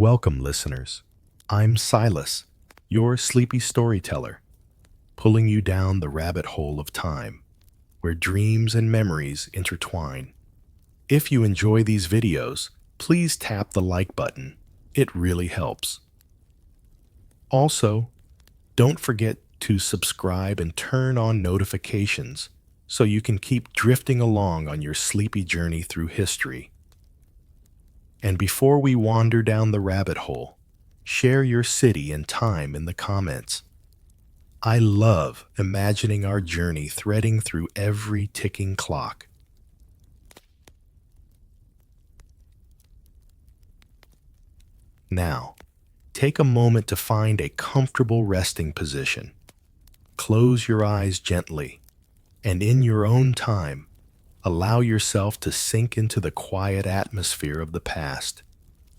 Welcome, listeners. I'm Silas, your sleepy storyteller, pulling you down the rabbit hole of time, where dreams and memories intertwine. If you enjoy these videos, please tap the like button. It really helps. Also, don't forget to subscribe and turn on notifications so you can keep drifting along on your sleepy journey through history. And before we wander down the rabbit hole, share your city and time in the comments. I love imagining our journey threading through every ticking clock. Now, take a moment to find a comfortable resting position. Close your eyes gently, and in your own time, allow yourself to sink into the quiet atmosphere of the past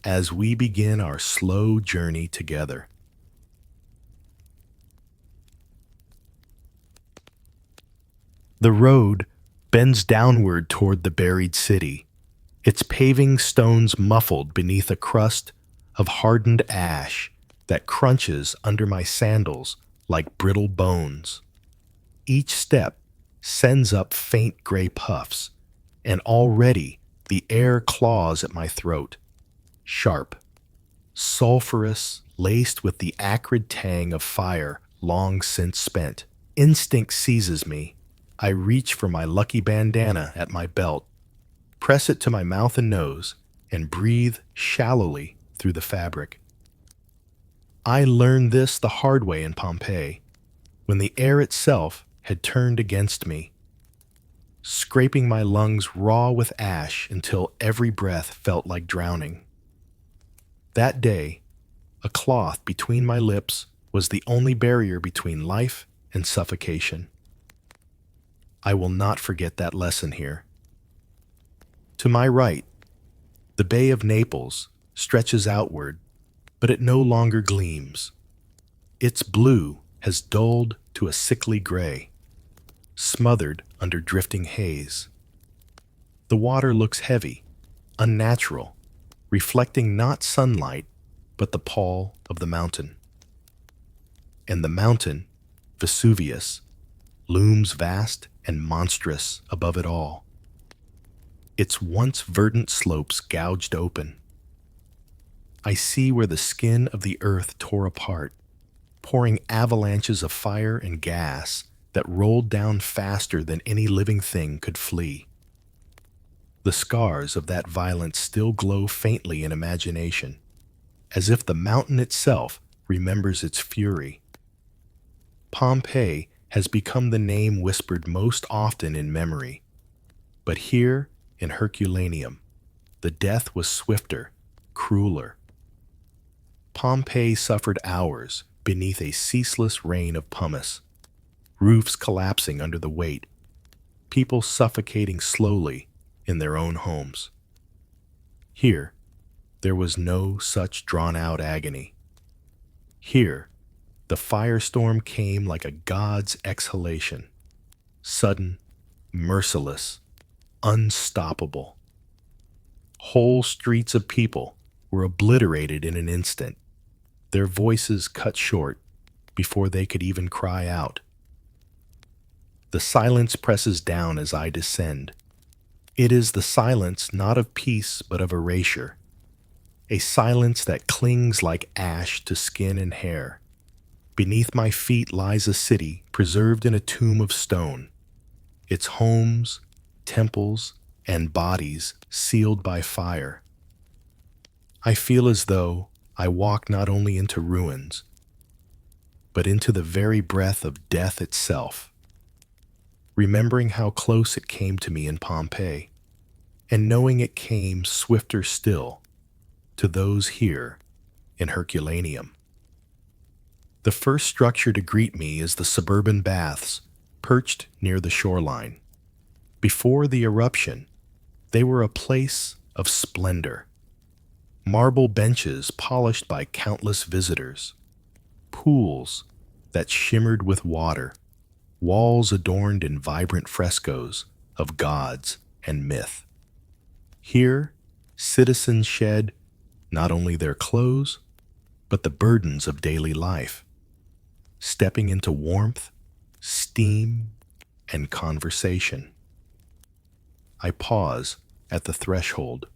as we begin our slow journey together. The road bends downward toward the buried city, its paving stones muffled beneath a crust of hardened ash that crunches under my sandals like brittle bones. Each step sends up faint gray puffs, and already the air claws at my throat. Sharp, sulphurous, laced with the acrid tang of fire long since spent. Instinct seizes me. I reach for my lucky bandana at my belt, press it to my mouth and nose, and breathe shallowly through the fabric. I learned this the hard way in Pompeii, when the air itself had turned against me, scraping my lungs raw with ash until every breath felt like drowning. That day, a cloth between my lips was the only barrier between life and suffocation. I will not forget that lesson here. To my right, the Bay of Naples stretches outward, but it no longer gleams. Its blue has dulled to a sickly gray, smothered under drifting haze. The water looks heavy, unnatural, reflecting not sunlight, but the pall of the mountain. And the mountain, Vesuvius, looms vast and monstrous above it all, its once verdant slopes gouged open. I see where the skin of the earth tore apart, pouring avalanches of fire and gas that rolled down faster than any living thing could flee. The scars of that violence still glow faintly in imagination, as if the mountain itself remembers its fury. Pompeii has become the name whispered most often in memory, but here in Herculaneum, the death was swifter, crueler. Pompeii suffered hours beneath a ceaseless rain of pumice, roofs collapsing under the weight, people suffocating slowly in their own homes. Here, there was no such drawn-out agony. Here, the firestorm came like a god's exhalation, sudden, merciless, unstoppable. Whole streets of people were obliterated in an instant, their voices cut short before they could even cry out. The silence presses down as I descend. It is the silence not of peace but of erasure, a silence that clings like ash to skin and hair. Beneath my feet lies a city preserved in a tomb of stone, its homes, temples, and bodies sealed by fire. I feel as though I walk not only into ruins, but into the very breath of death itself. Remembering how close it came to me in Pompeii, and knowing it came swifter still to those here in Herculaneum. The first structure to greet me is the suburban baths, perched near the shoreline. Before the eruption, they were a place of splendor. Marble benches polished by countless visitors, pools that shimmered with water, walls adorned in vibrant frescoes of gods and myth. Here, citizens shed not only their clothes, but the burdens of daily life, stepping into warmth, steam, and conversation. I pause at the threshold,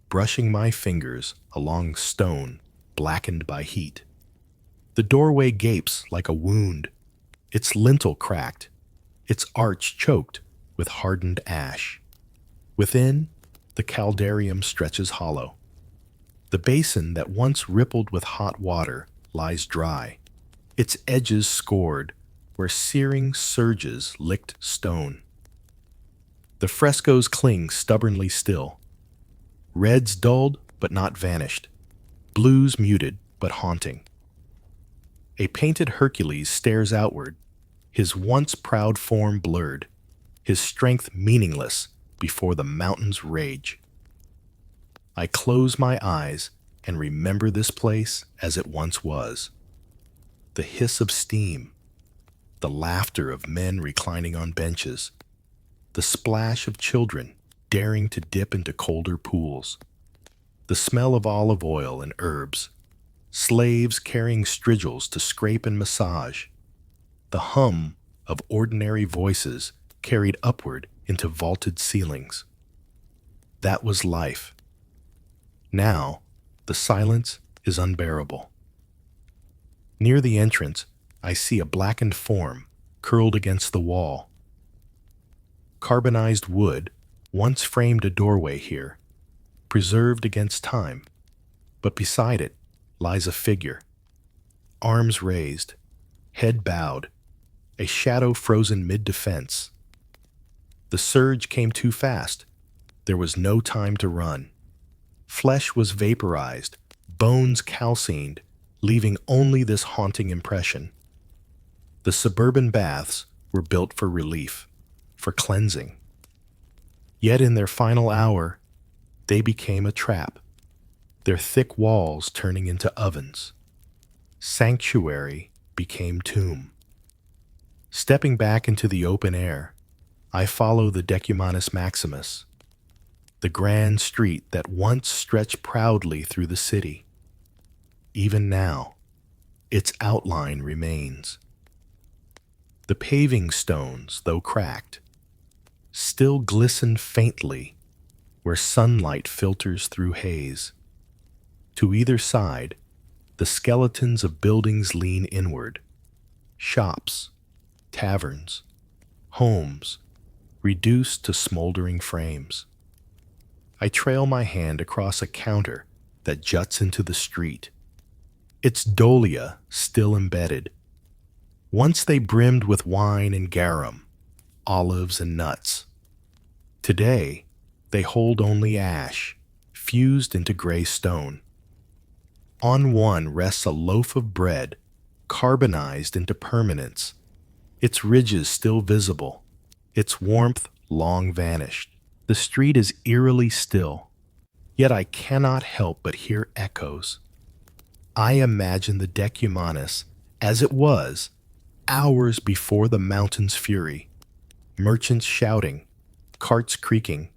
brushing my fingers along stone blackened by heat. The doorway gapes like a wound, its lintel cracked, its arch choked with hardened ash. Within, the caldarium stretches hollow. The basin that once rippled with hot water lies dry, its edges scored where searing surges licked stone. The frescoes cling stubbornly still, reds dulled but not vanished, blues muted but haunting. A painted Hercules stares outward, his once proud form blurred, his strength meaningless before the mountain's rage. I close my eyes and remember this place as it once was. The hiss of steam, the laughter of men reclining on benches, the splash of children daring to dip into colder pools, the smell of olive oil and herbs, slaves carrying strigils to scrape and massage, the hum of ordinary voices carried upward into vaulted ceilings. That was life. Now, the silence is unbearable. Near the entrance, I see a blackened form curled against the wall. Carbonized wood once framed a doorway here, preserved against time, but beside it lies a figure, arms raised, head bowed, a shadow frozen mid-defense. The surge came too fast. There was no time to run. Flesh was vaporized, bones calcined, leaving only this haunting impression. The suburban baths were built for relief, for cleansing. Yet in their final hour, they became a trap, their thick walls turning into ovens. Sanctuary became tomb. Stepping back into the open air, I follow the Decumanus Maximus, the grand street that once stretched proudly through the city. Even now, its outline remains. The paving stones, though cracked, still glisten faintly where sunlight filters through haze. To either side, the skeletons of buildings lean inward. Shops, taverns, homes, reduced to smoldering frames. I trail my hand across a counter that juts into the street, its dolia still embedded. Once they brimmed with wine and garum, olives and nuts. Today, they hold only ash, fused into gray stone. On one rests a loaf of bread, carbonized into permanence, its ridges still visible, its warmth long vanished. The street is eerily still, yet I cannot help but hear echoes. I imagine the Decumanus as it was, hours before the mountain's fury. Merchants shouting, carts creaking,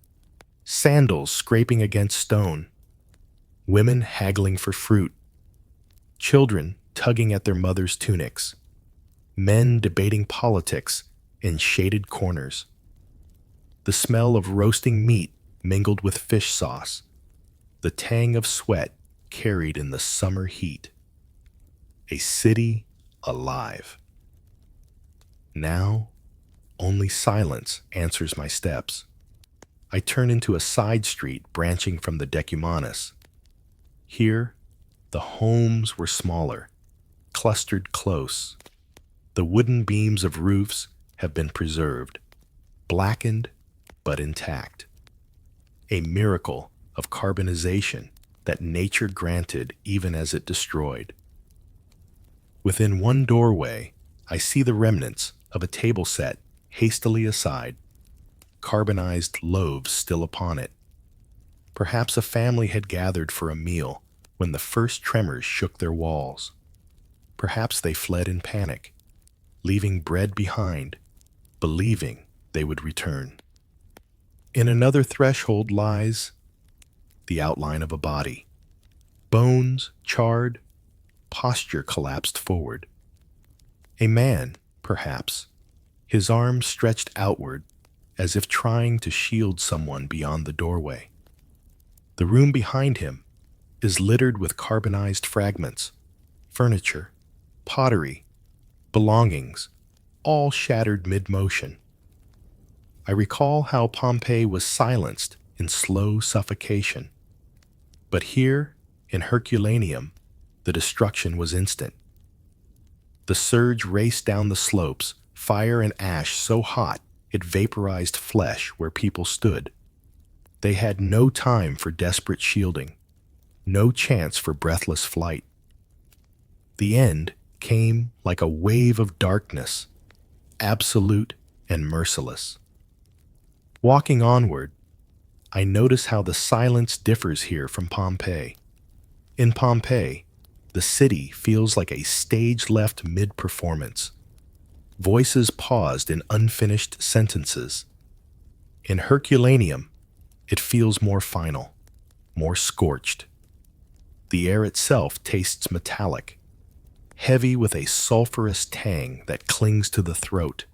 sandals scraping against stone, women haggling for fruit, children tugging at their mothers' tunics, men debating politics in shaded corners. The smell of roasting meat mingled with fish sauce, the tang of sweat carried in the summer heat. A city alive. Now, only silence answers my steps. I turn into a side street branching from the Decumanus. Here, the homes were smaller, clustered close. The wooden beams of roofs have been preserved, blackened but intact. A miracle of carbonization that nature granted even as it destroyed. Within one doorway, I see the remnants of a table set hastily aside, carbonized loaves still upon it. Perhaps a family had gathered for a meal when the first tremors shook their walls. Perhaps they fled in panic, leaving bread behind, believing they would return. In another threshold lies the outline of a body, Bones, charred, posture collapsed forward. A man, perhaps, his arms stretched outward as if trying to shield someone beyond the doorway. The room behind him is littered with carbonized fragments, furniture, pottery, belongings, all shattered mid-motion. I recall how Pompeii was silenced in slow suffocation. But here, in Herculaneum, the destruction was instant. The surge raced down the slopes, fire and ash so hot it vaporized flesh where people stood. They had no time for desperate shielding, no chance for breathless flight. The end came like a wave of darkness, absolute and merciless. Walking onward, I notice how the silence differs here from Pompeii. In Pompeii, the city feels like a stage left mid-performance. Voices paused in unfinished sentences. In Herculaneum, it feels more final, more scorched. The air itself tastes metallic, heavy with a sulfurous tang that clings to the throat.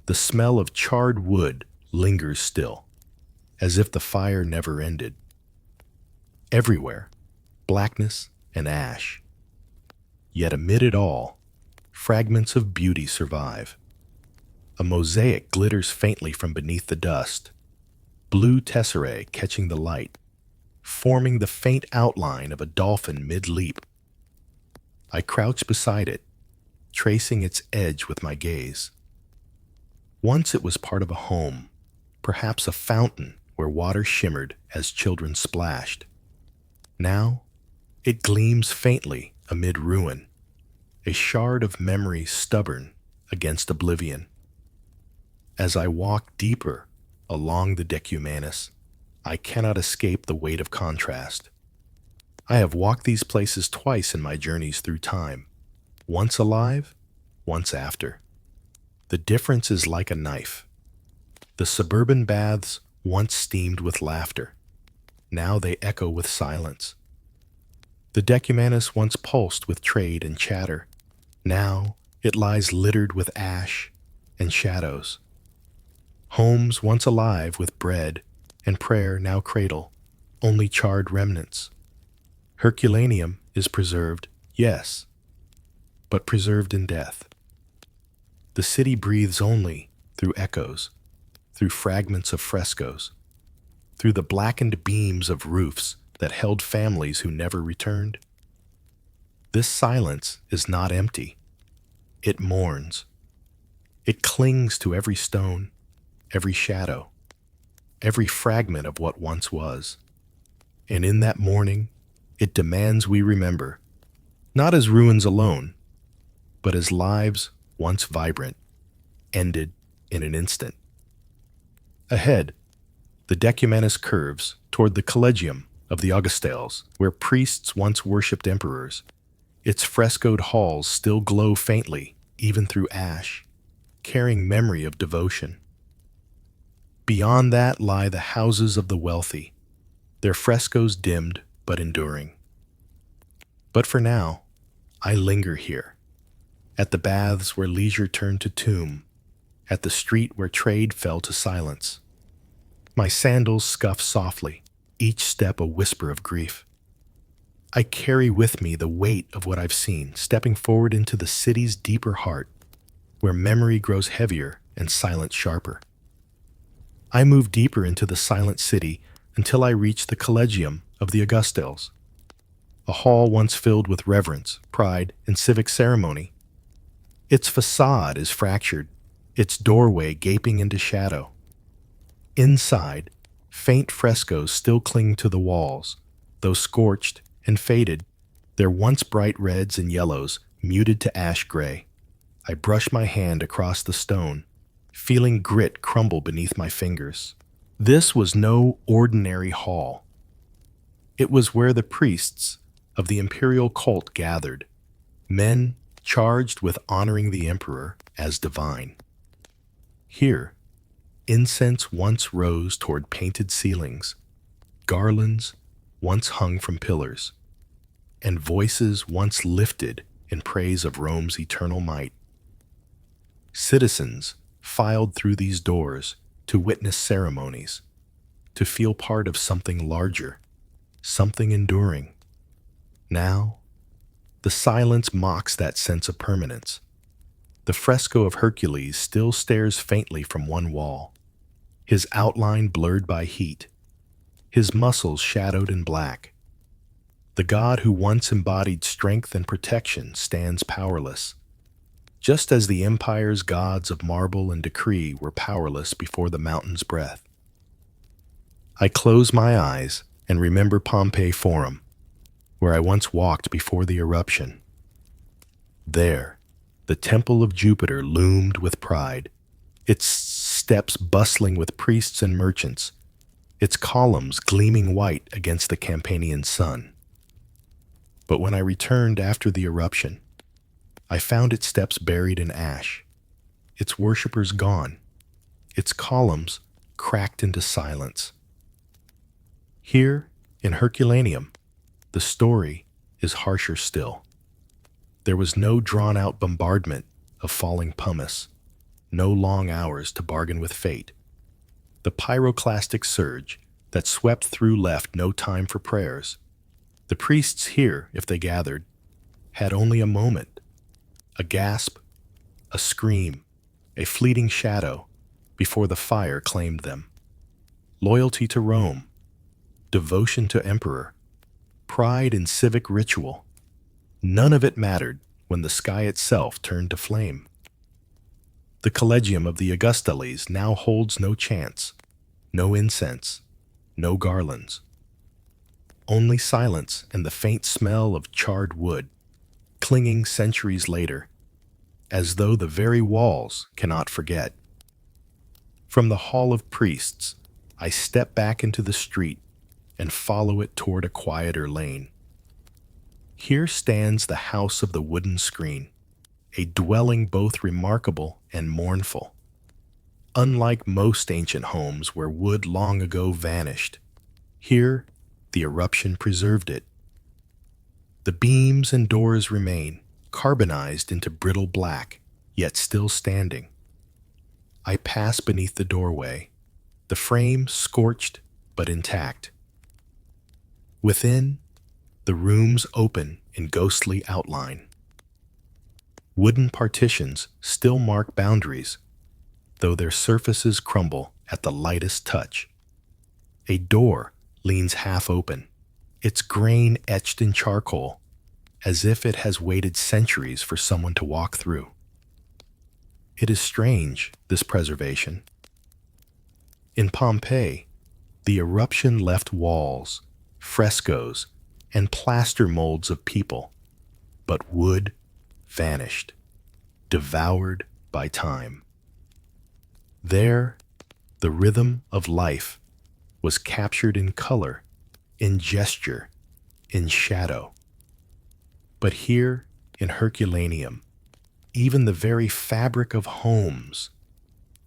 The smell of charred wood lingers still, as if the fire never ended. Everywhere, blackness and ash. Yet amid it all, fragments of beauty survive. A mosaic glitters faintly from beneath the dust, blue tesserae catching the light, forming the faint outline of a dolphin mid-leap. I crouch beside it, tracing its edge with my gaze. Once it was part of a home, perhaps a fountain where water shimmered as children splashed. Now, it gleams faintly amid ruin, a shard of memory stubborn against oblivion. As I walk deeper along the decumanus, I cannot escape the weight of contrast. I have walked these places twice in my journeys through time, once alive, once after. The difference is like a knife. The suburban baths once steamed with laughter. Now they echo with silence. The decumanus once pulsed with trade and chatter. Now it lies littered with ash and shadows. Homes once alive with bread and prayer now cradle only charred remnants. Herculaneum is preserved, yes, but preserved in death. The city breathes only through echoes, through fragments of frescoes, through the blackened beams of roofs that held families who never returned. This silence is not empty. It mourns. It clings to every stone, every shadow, every fragment of what once was. And in that mourning, it demands we remember, not as ruins alone, but as lives once vibrant, ended in an instant. Ahead, the decumanus curves toward the Collegium of the Augustales, where priests once worshipped emperors. Its frescoed halls still glow faintly, even through ash, carrying memory of devotion. Beyond that lie the houses of the wealthy, their frescoes dimmed but enduring. But for now, I linger here, at the baths where leisure turned to tomb, at the street where trade fell to silence. My sandals scuff softly, each step a whisper of grief. I carry with me the weight of what I've seen, stepping forward into the city's deeper heart, where memory grows heavier and silence sharper. I move deeper into the silent city until I reach the Collegium of the Augustales, a hall once filled with reverence, pride, and civic ceremony. Its facade is fractured, its doorway gaping into shadow. Inside, faint frescoes still cling to the walls, though scorched and faded, their once bright reds and yellows muted to ash gray. I brush my hand across the stone, feeling grit crumble beneath my fingers. This was no ordinary hall. It was where the priests of the imperial cult gathered, men charged with honoring the emperor as divine. Here, incense once rose toward painted ceilings, garlands once hung from pillars, and voices once lifted in praise of Rome's eternal might. Citizens filed through these doors to witness ceremonies, to feel part of something larger, something enduring. Now, the silence mocks that sense of permanence. The fresco of Hercules still stares faintly from one wall, his outline blurred by heat, his muscles shadowed in black. The god who once embodied strength and protection stands powerless, just as the empire's gods of marble and decree were powerless before the mountain's breath. I close my eyes and remember Pompeii Forum, where I once walked before the eruption. There, the temple of Jupiter loomed with pride, its steps bustling with priests and merchants, its columns gleaming white against the Campanian sun. But when I returned after the eruption, I found its steps buried in ash, its worshippers gone, its columns cracked into silence. Here, in Herculaneum, the story is harsher still. There was no drawn-out bombardment of falling pumice, no long hours to bargain with fate. The pyroclastic surge that swept through left no time for prayers. The priests here, if they gathered, had only a moment, a gasp, a scream, a fleeting shadow before the fire claimed them. Loyalty to Rome, devotion to emperor, pride in civic ritual, none of it mattered when the sky itself turned to flame. The Collegium of the Augustales now holds no chants, no incense, no garlands. Only silence and the faint smell of charred wood, clinging centuries later, as though the very walls cannot forget. From the Hall of Priests, I step back into the street and follow it toward a quieter lane. Here stands the House of the Wooden Screen, a dwelling both remarkable and mournful. Unlike most ancient homes where wood long ago vanished, here the eruption preserved it. The beams and doors remain, carbonized into brittle black, yet still standing. I pass beneath the doorway, the frame scorched but intact. Within, the rooms open in ghostly outline. Wooden partitions still mark boundaries, though their surfaces crumble at the lightest touch. A door leans half open, its grain etched in charcoal, as if it has waited centuries for someone to walk through. It is strange, this preservation. In Pompeii, the eruption left walls, frescoes, and plaster molds of people, but wood vanished, devoured by time. There, the rhythm of life was captured in color, in gesture, in shadow. But here, in Herculaneum, even the very fabric of homes,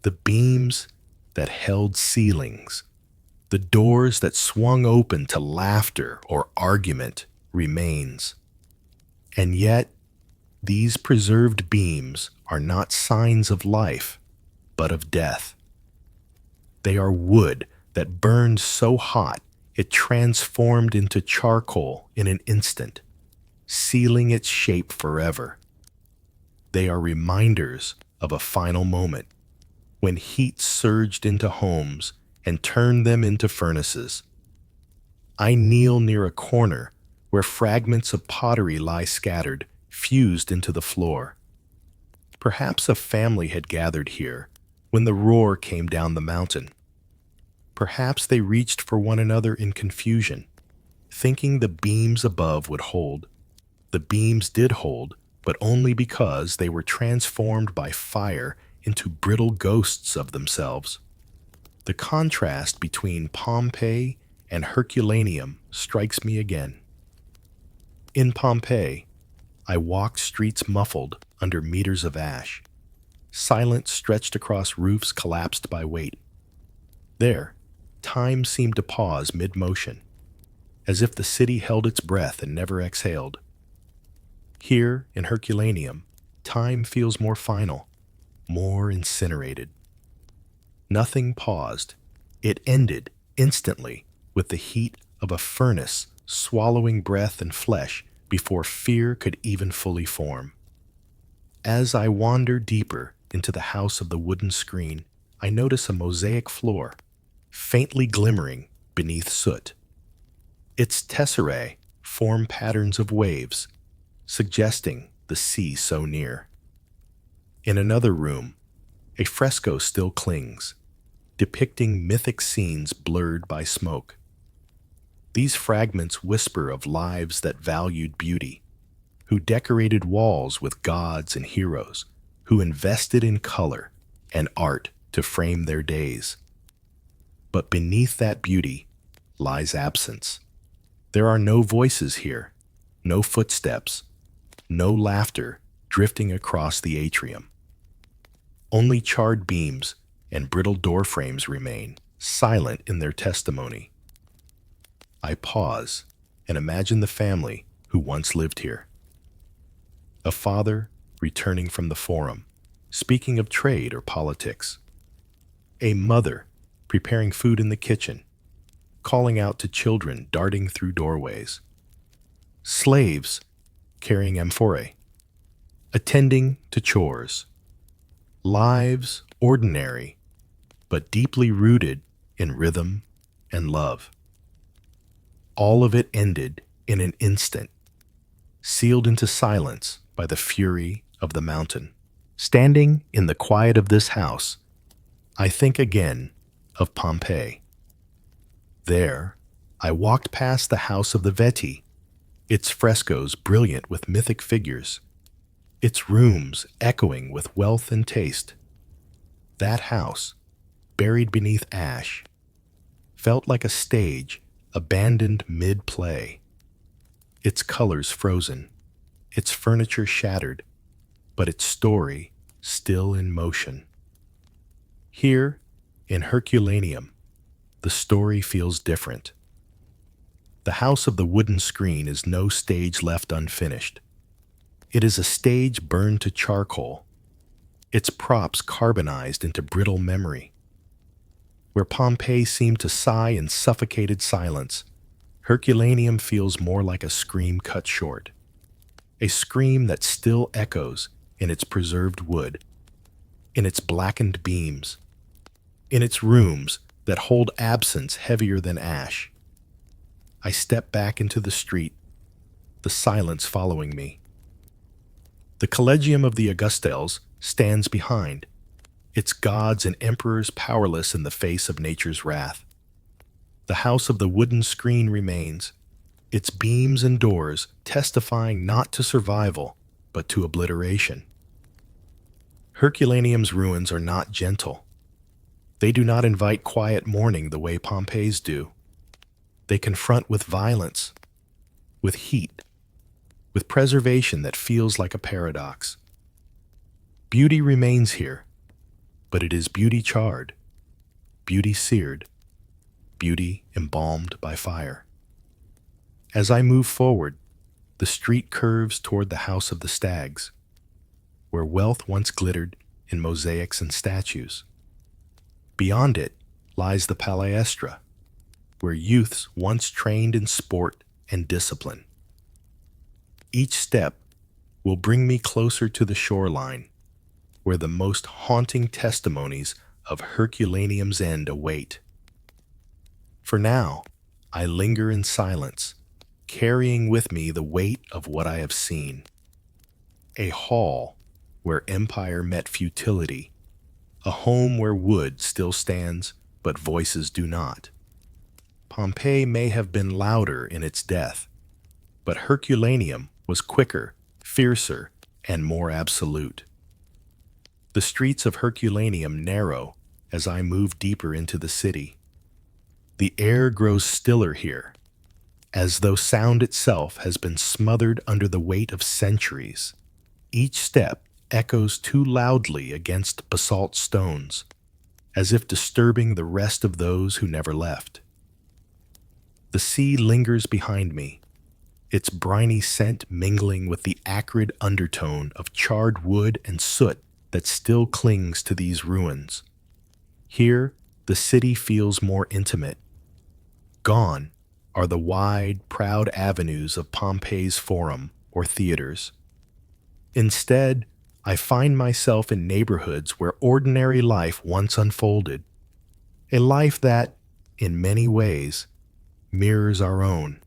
the beams that held ceilings, the doors that swung open to laughter or argument remains. And yet, these preserved beams are not signs of life, but of death. They are wood that burned so hot it transformed into charcoal in an instant, sealing its shape forever. They are reminders of a final moment, when heat surged into homes and turned them into furnaces. I kneel near a corner where fragments of pottery lie scattered, fused into the floor. Perhaps a family had gathered here when the roar came down the mountain. Perhaps they reached for one another in confusion, thinking the beams above would hold. The beams did hold, but only because they were transformed by fire into brittle ghosts of themselves. The contrast between Pompeii and Herculaneum strikes me again. In Pompeii, I walked streets muffled under meters of ash, silence stretched across roofs collapsed by weight. There, time seemed to pause mid-motion. as if the city held its breath and never exhaled. Here, in Herculaneum, time feels more final, more incinerated. Nothing paused. It ended instantly with the heat of a furnace swallowing breath and flesh before fear could even fully form. As I wander deeper into the house of the wooden screen, I notice a mosaic floor, faintly glimmering beneath soot. Its tesserae form patterns of waves, suggesting the sea so near. In another room, a fresco still clings, depicting mythic scenes blurred by smoke. These fragments whisper of lives that valued beauty, who decorated walls with gods and heroes, who invested in color and art to frame their days. But beneath that beauty lies absence. There are no voices here, no footsteps, no laughter drifting across the atrium. Only charred beams and brittle door frames remain, silent in their testimony. I pause and imagine the family who once lived here. A father returning from the forum, speaking of trade or politics. A mother preparing food in the kitchen, calling out to children darting through doorways. Slaves carrying amphorae, attending to chores. Lives ordinary, but deeply rooted in rhythm and love. All of it ended in an instant, sealed into silence by the fury of the mountain. Standing in the quiet of this house, I think again of Pompeii. There, I walked past the house of the Veti, its frescoes brilliant with mythic figures, its rooms echoing with wealth and taste. That house, buried beneath ash, felt like a stage abandoned mid-play. Its colors frozen, its furniture shattered, but its story still in motion. Here, in Herculaneum, the story feels different. The house of the wooden screen is no stage left unfinished. It is a stage burned to charcoal, its props carbonized into brittle memory. Where Pompeii seemed to sigh in suffocated silence, Herculaneum feels more like a scream cut short. A scream that still echoes in its preserved wood, in its blackened beams, in its rooms that hold absence heavier than ash. I step back into the street, the silence following me. The Collegium of the Augustales stands behind, its gods and emperors powerless in the face of nature's wrath. The house of the wooden screen remains, its beams and doors testifying not to survival, but to obliteration. Herculaneum's ruins are not gentle. They do not invite quiet mourning the way Pompeii's do. They confront with violence, with heat, with preservation that feels like a paradox. Beauty remains here, but it is beauty charred, beauty seared, beauty embalmed by fire. As I move forward, the street curves toward the House of the Stags, where wealth once glittered in mosaics and statues. Beyond it lies the Palaestra, where youths once trained in sport and discipline. Each step will bring me closer to the shoreline, where the most haunting testimonies of Herculaneum's end await. For now, I linger in silence, carrying with me the weight of what I have seen. A hall where empire met futility, a home where wood still stands but voices do not. Pompeii may have been louder in its death, but Herculaneum was quicker, fiercer, and more absolute. The streets of Herculaneum narrow as I move deeper into the city. The air grows stiller here, as though sound itself has been smothered under the weight of centuries. Each step echoes too loudly against basalt stones, as if disturbing the rest of those who never left. The sea lingers behind me, its briny scent mingling with the acrid undertone of charred wood and soot that still clings to these ruins. Here, the city feels more intimate. Gone are the wide, proud avenues of Pompeii's Forum or theaters. Instead, I find myself in neighborhoods where ordinary life once unfolded, a life that, in many ways, mirrors our own.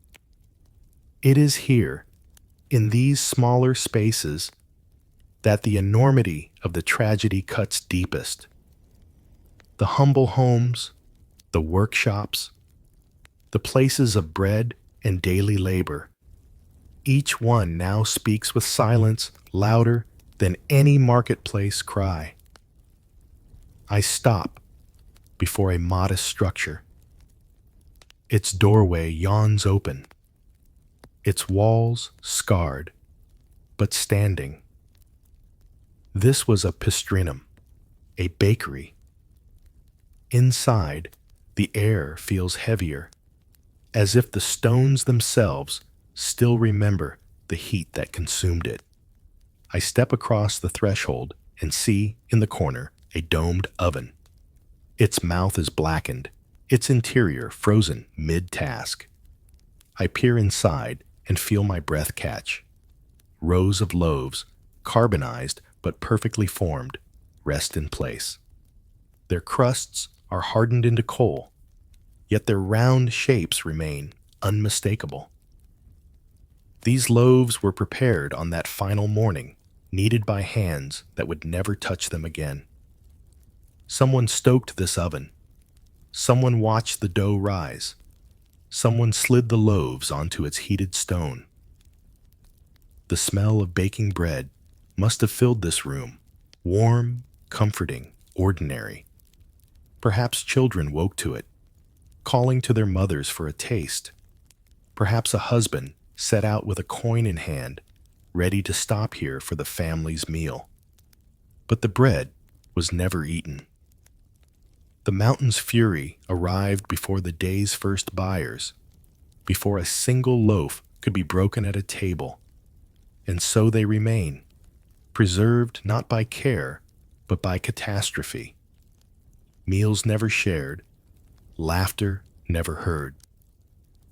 It is here, in these smaller spaces, that the enormity of the tragedy cuts deepest. The humble homes, the workshops, the places of bread and daily labor, each one now speaks with silence louder than any marketplace cry. I stop before a modest structure. Its doorway yawns open, its walls scarred, but standing. This was a pistrinum, a bakery. Inside, the air feels heavier, as if the stones themselves still remember the heat that consumed it. I step across the threshold and see, in the corner, a domed oven. Its mouth is blackened, its interior frozen mid-task. I peer inside and feel my breath catch. Rows of loaves, carbonized but perfectly formed, rest in place. Their crusts are hardened into coal, yet their round shapes remain unmistakable. These loaves were prepared on that final morning, kneaded by hands that would never touch them again. Someone stoked this oven. Someone watched the dough rise. Someone slid the loaves onto its heated stone. The smell of baking bread must have filled this room, warm, comforting, ordinary. Perhaps children woke to it, calling to their mothers for a taste. Perhaps a husband set out with a coin in hand, ready to stop here for the family's meal. But the bread was never eaten. The mountain's fury arrived before the day's first buyers, before a single loaf could be broken at a table, and so they remain, preserved not by care, but by catastrophe. Meals never shared, laughter never heard,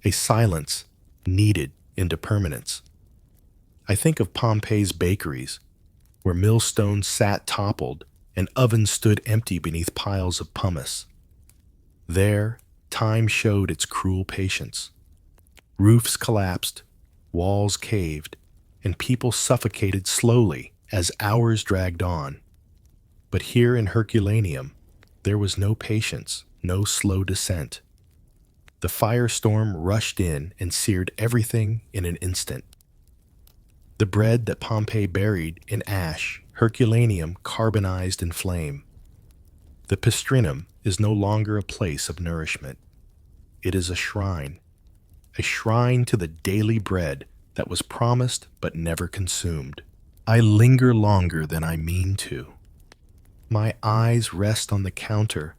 a silence kneaded into permanence. I think of Pompeii's bakeries, where millstones sat toppled and ovens stood empty beneath piles of pumice. There, time showed its cruel patience. Roofs collapsed, walls caved, and people suffocated slowly as hours dragged on. But here in Herculaneum, there was no patience, no slow descent. The firestorm rushed in and seared everything in an instant. The bread that Pompey buried in ash, Herculaneum carbonized in flame. The pistrinum is no longer a place of nourishment. It is a shrine to the daily bread that was promised but never consumed. I linger longer than I mean to. My eyes rest on the counter,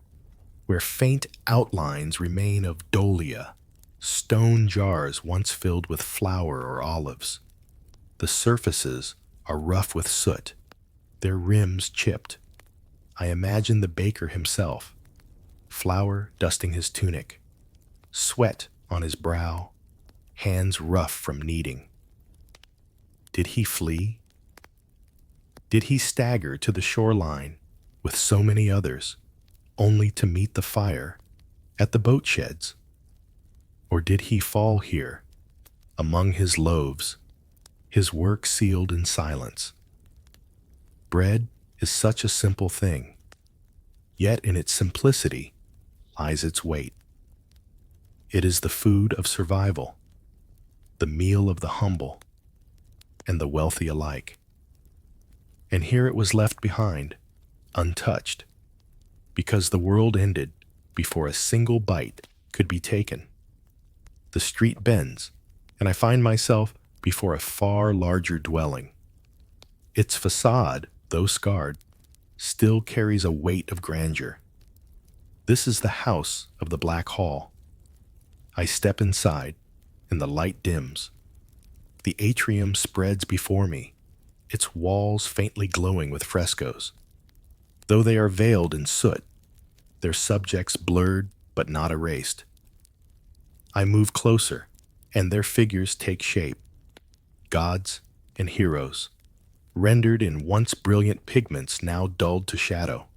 where faint outlines remain of dolia, stone jars once filled with flour or olives. The surfaces are rough with soot, their rims chipped. I imagine the baker himself, flour dusting his tunic, sweat on his brow, hands rough from kneading. Did he flee? Did he stagger to the shoreline with so many others, only to meet the fire at the boat sheds? Or did he fall here, among his loaves, his work sealed in silence? Bread is such a simple thing, yet in its simplicity lies its weight. It is the food of survival, the meal of the humble and the wealthy alike. And here it was left behind, untouched, because the world ended before a single bite could be taken. The street bends, and I find myself before a far larger dwelling. Its facade, though scarred, still carries a weight of grandeur. This is the house of the Black Hall. I step inside, and the light dims. The atrium spreads before me, its walls faintly glowing with frescoes. Though they are veiled in soot, their subjects blurred but not erased. I move closer, and their figures take shape. Gods and heroes, rendered in once brilliant pigments now dulled to shadow.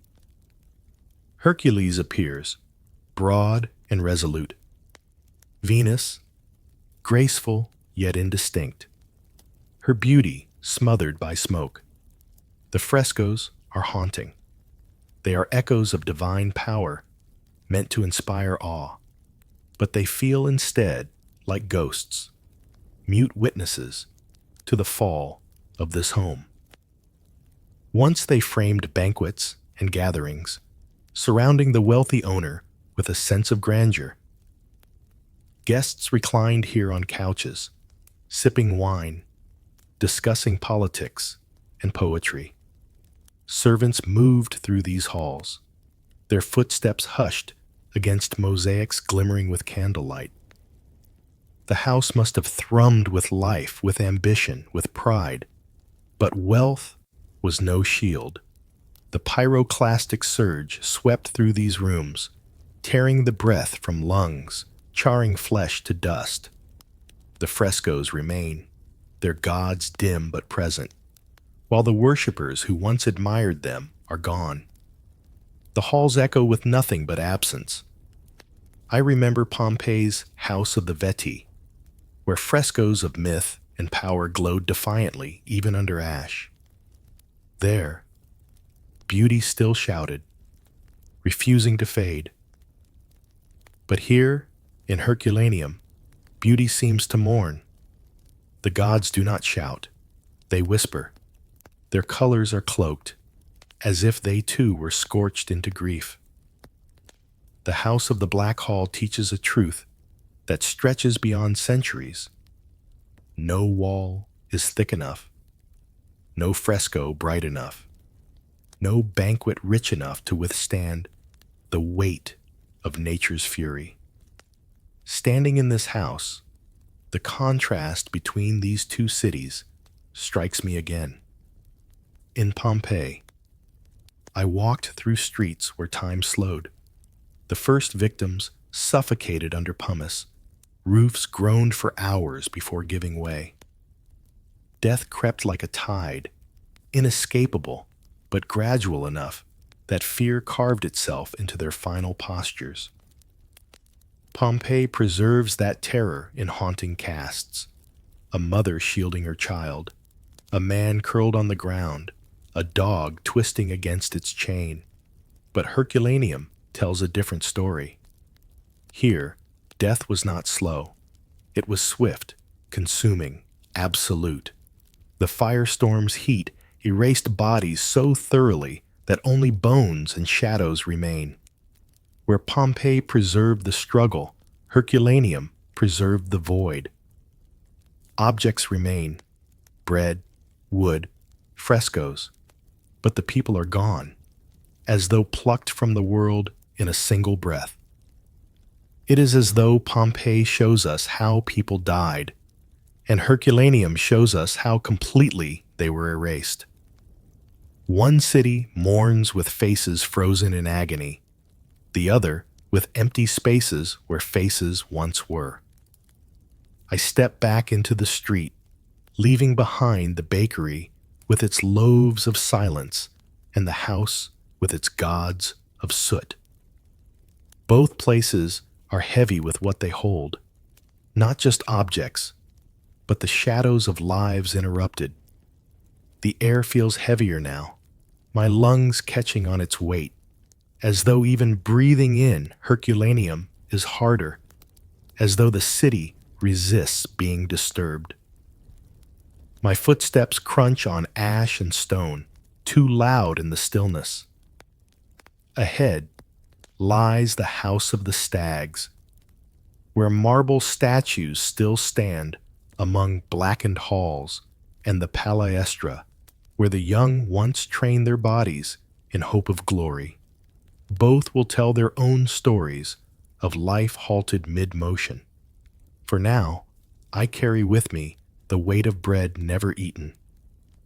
Hercules appears, broad and resolute. Venus, graceful yet indistinct, her beauty smothered by smoke. The frescoes are haunting. They are echoes of divine power, meant to inspire awe, but they feel instead like ghosts, mute witnesses to the fall of this home. Once they framed banquets and gatherings, surrounding the wealthy owner with a sense of grandeur. Guests reclined here on couches, sipping wine, discussing politics and poetry. Servants moved through these halls, their footsteps hushed against mosaics glimmering with candlelight. The house must have thrummed with life, with ambition, with pride, but wealth was no shield. The pyroclastic surge swept through these rooms, tearing the breath from lungs, charring flesh to dust. The frescoes remain, their gods dim but present, while the worshippers who once admired them are gone. The halls echo with nothing but absence. I remember Pompeii's House of the Veti, where frescoes of myth and power glowed defiantly even under ash. There, beauty still shouted, refusing to fade. But here, in Herculaneum, beauty seems to mourn. The gods do not shout, they whisper. Their colors are cloaked, as if they too were scorched into grief. The House of the Black Hall teaches a truth that stretches beyond centuries. No wall is thick enough, no fresco bright enough, no banquet rich enough to withstand the weight of nature's fury. Standing in this house, the contrast between these two cities strikes me again. In Pompeii, I walked through streets where time slowed. The first victims suffocated under pumice. Roofs groaned for hours before giving way. Death crept like a tide, inescapable, but gradual enough that fear carved itself into their final postures. Pompeii preserves that terror in haunting casts. A mother shielding her child, a man curled on the ground, a dog twisting against its chain. But Herculaneum tells a different story. Here, death was not slow. It was swift, consuming, absolute. The firestorm's heat erased bodies so thoroughly that only bones and shadows remain. Where Pompeii preserved the struggle, Herculaneum preserved the void. Objects remain, bread, wood, frescoes, but the people are gone, as though plucked from the world in a single breath. It is as though Pompeii shows us how people died, and Herculaneum shows us how completely they were erased. One city mourns with faces frozen in agony, the other with empty spaces where faces once were. I step back into the street, leaving behind the bakery with its loaves of silence and the house with its gods of soot. Both places are heavy with what they hold, not just objects, but the shadows of lives interrupted. The air feels heavier now, my lungs catching on its weight, as though even breathing in Herculaneum is harder, as though the city resists being disturbed. My footsteps crunch on ash and stone, too loud in the stillness. Ahead lies the House of the Stags, where marble statues still stand among blackened halls, and the palaestra, where the young once trained their bodies in hope of glory. Both will tell their own stories of life halted mid-motion. For now, I carry with me the weight of bread never eaten,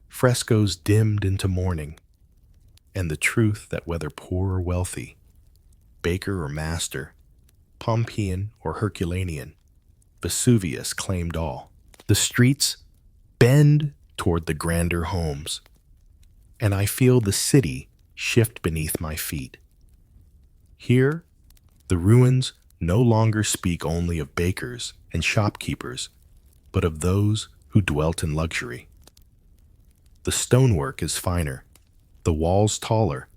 frescoes dimmed into mourning, and the truth that whether poor or wealthy, baker or master, Pompeian or Herculanean, Vesuvius claimed all. The streets bend toward the grander homes, and I feel the city shift beneath my feet. Here, the ruins no longer speak only of bakers and shopkeepers, but of those who dwelt in luxury. The stonework is finer, the walls taller,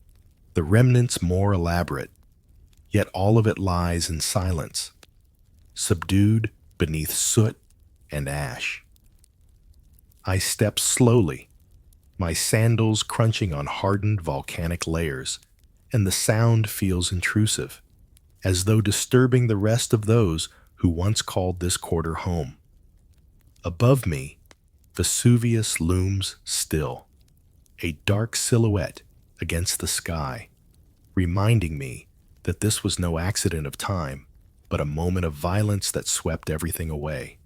the remnants more elaborate, yet all of it lies in silence, subdued beneath soot and ash. I step slowly, my sandals crunching on hardened volcanic layers, and the sound feels intrusive, as though disturbing the rest of those who once called this quarter home. Above me, Vesuvius looms still, a dark silhouette against the sky, reminding me that this was no accident of time, but a moment of violence that swept everything away.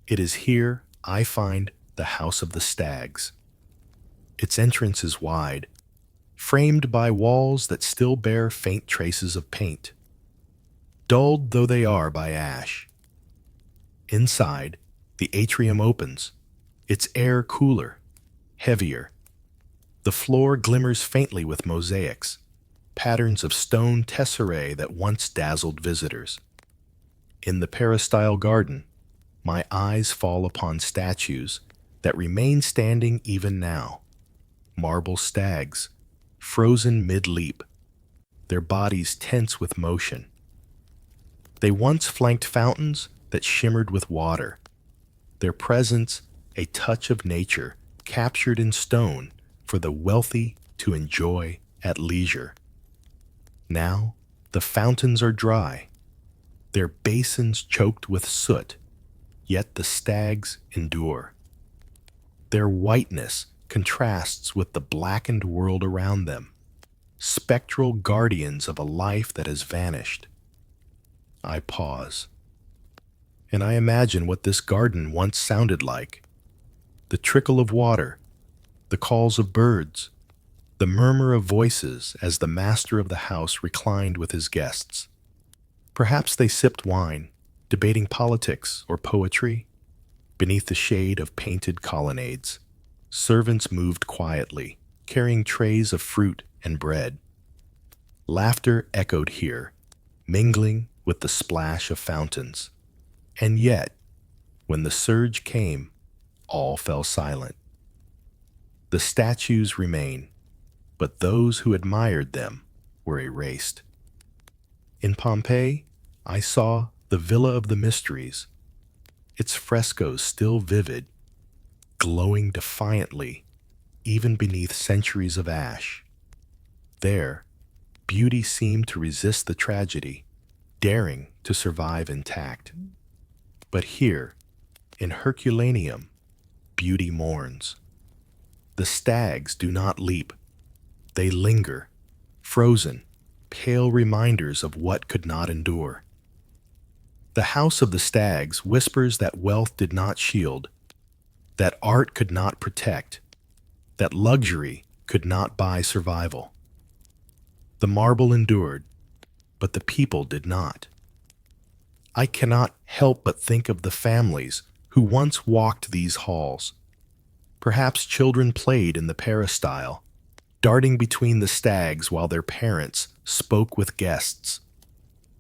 It is here I find the House of the Stags. Its entrance is wide, framed by walls that still bear faint traces of paint, dulled though they are by ash. Inside, the atrium opens, its air cooler, heavier. The floor glimmers faintly with mosaics, patterns of stone tesserae that once dazzled visitors. In the peristyle garden, my eyes fall upon statues that remain standing even now. Marble stags, frozen mid-leap, their bodies tense with motion. They once flanked fountains that shimmered with water, their presence a touch of nature captured in stone for the wealthy to enjoy at leisure. Now, the fountains are dry, their basins choked with soot, yet the stags endure. Their whiteness contrasts with the blackened world around them, spectral guardians of a life that has vanished. I pause, and I imagine what this garden once sounded like. The trickle of water, the calls of birds, the murmur of voices as the master of the house reclined with his guests. Perhaps they sipped wine, debating politics or poetry. Beneath the shade of painted colonnades, servants moved quietly, carrying trays of fruit and bread. Laughter echoed here, mingling with the splash of fountains. And yet, when the surge came, all fell silent. The statues remain, but those who admired them were erased. In Pompeii, I saw the Villa of the Mysteries, its frescoes still vivid, glowing defiantly, even beneath centuries of ash. There, beauty seemed to resist the tragedy, daring to survive intact. But here, in Herculaneum, beauty mourns. The stags do not leap. They linger, frozen, pale reminders of what could not endure. The House of the Stags whispers that wealth did not shield, that art could not protect, that luxury could not buy survival. The marble endured, but the people did not. I cannot help but think of the families who once walked these halls. Perhaps children played in the peristyle, darting between the stags while their parents spoke with guests.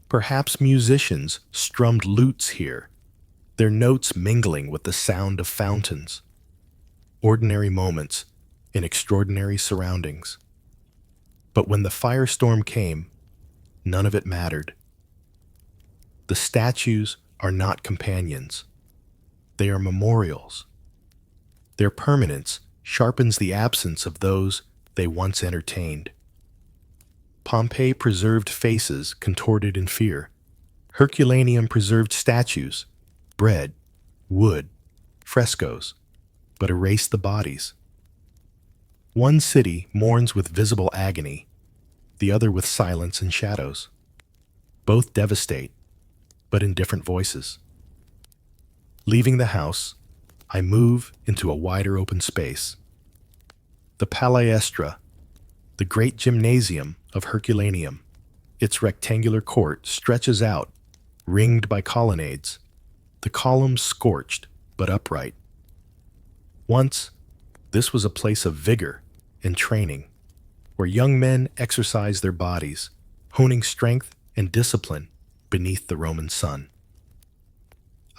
Perhaps musicians strummed lutes here, their notes mingling with the sound of fountains. Ordinary moments in extraordinary surroundings. But when the firestorm came, none of it mattered. The statues are not companions. They are memorials. Their permanence sharpens the absence of those they once entertained. Pompeii preserved faces contorted in fear. Herculaneum preserved statues, bread, wood, frescoes, but erased the bodies. One city mourns with visible agony, the other with silence and shadows. Both devastate, but in different voices. Leaving the house, I move into a wider open space. The Palaestra, the great gymnasium of Herculaneum. Its rectangular court stretches out, ringed by colonnades, the columns scorched but upright. Once, this was a place of vigor and training, where young men exercised their bodies, honing strength and discipline beneath the Roman sun.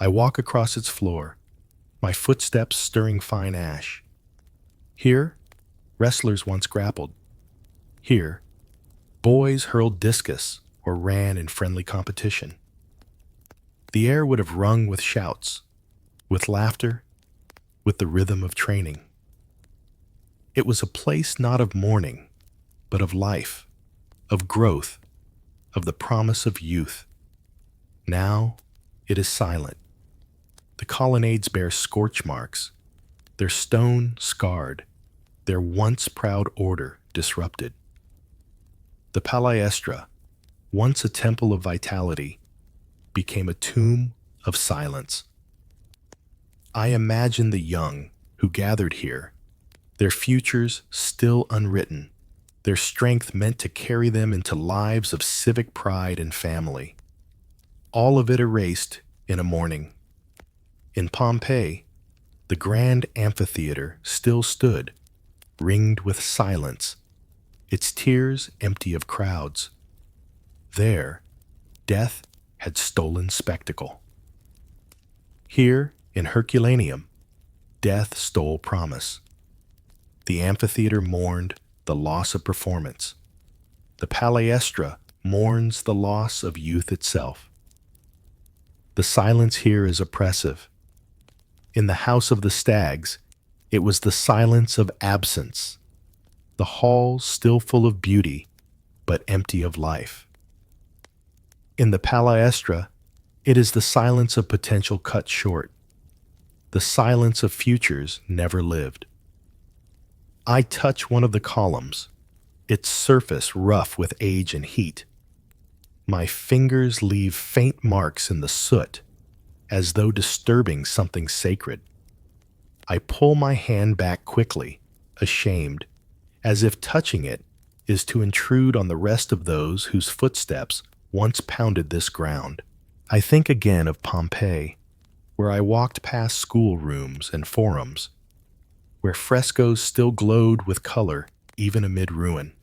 I walk across its floor, my footsteps stirring fine ash. Here, wrestlers once grappled. Here, boys hurled discus or ran in friendly competition. The air would have rung with shouts, with laughter, with the rhythm of training. It was a place not of mourning, but of life, of growth, of the promise of youth. Now it is silent. The colonnades bear scorch marks, their stone scarred, their once proud order disrupted. The Palaestra, once a temple of vitality, became a tomb of silence. I imagine the young who gathered here, their futures still unwritten, their strength meant to carry them into lives of civic pride and family. All of it erased in a morning. In Pompeii, the grand amphitheater still stood, ringed with silence, its tiers empty of crowds. There, death had stolen spectacle. Here, in Herculaneum, death stole promise. The amphitheater mourned the loss of performance. The Palaestra mourns the loss of youth itself. The silence here is oppressive. In the House of the Stags, it was the silence of absence, the halls still full of beauty, but empty of life. In the Palaestra, it is the silence of potential cut short, the silence of futures never lived. I touch one of the columns, its surface rough with age and heat. My fingers leave faint marks in the soot, as though disturbing something sacred. I pull my hand back quickly, ashamed, as if touching it is to intrude on the rest of those whose footsteps once pounded this ground. I think again of Pompeii, where I walked past schoolrooms and forums, where frescoes still glowed with color even amid ruin.